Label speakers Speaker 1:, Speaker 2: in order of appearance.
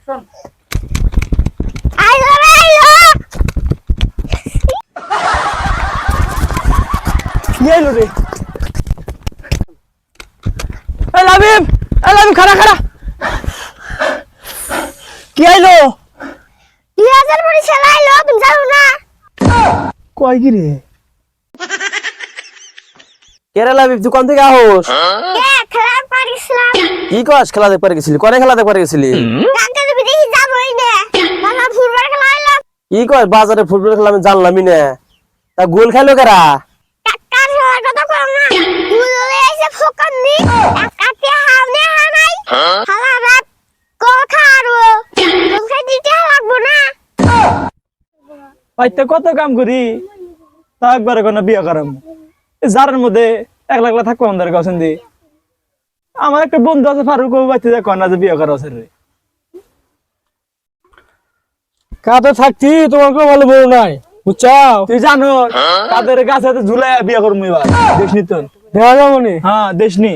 Speaker 1: শোন
Speaker 2: আইলো
Speaker 3: কি আইলো রে? এ লাবিব খাড়া কি আইলো?
Speaker 2: 2000 পরে ছেলে আইলো তুমি জানো না?
Speaker 3: কয় কি রে? কেরে লাবিব তুই কোন থেকে আহোস?
Speaker 2: কে খেলা পারিছিলাম
Speaker 3: কি কস খেলা দেখতে পারে গেছিলি? করে খেলা দেখতে পারে গেছিলি?
Speaker 2: কালকে তুমি দেখি যাবই না বাবা ফুটবল খেলা আইলো
Speaker 3: কি কস বাজারে ফুটবল খেলা আমি জানলামই না। তা গোল খেলো কারা?
Speaker 2: কাকার খেলার কথা কও না গুলে আইছে ফোকাননি কাকে হাওনে হানাই খালা রাত কো খারো তুমি দিতে লাগবো না
Speaker 4: পাইতে কত কাম করি তা একবারে কোনো বিয়ে করাম যার মধ্যে একলা একলা থাকবো আমাদের কাছে দি আমার একটা বন্ধু আছে ফারুক ও বাইতে যায় কন্যা যে বিয়ে করা আছে রে
Speaker 3: কাতে থাকতি তোমার কেউ ভালো বড় নাই বুঝছাও?
Speaker 4: তুই জানো তাদের গাছে ঝুলাই বিয়ে করবো এবার দেশনি তো
Speaker 3: দেখা যাবো নি।
Speaker 4: হ্যাঁ দেশনি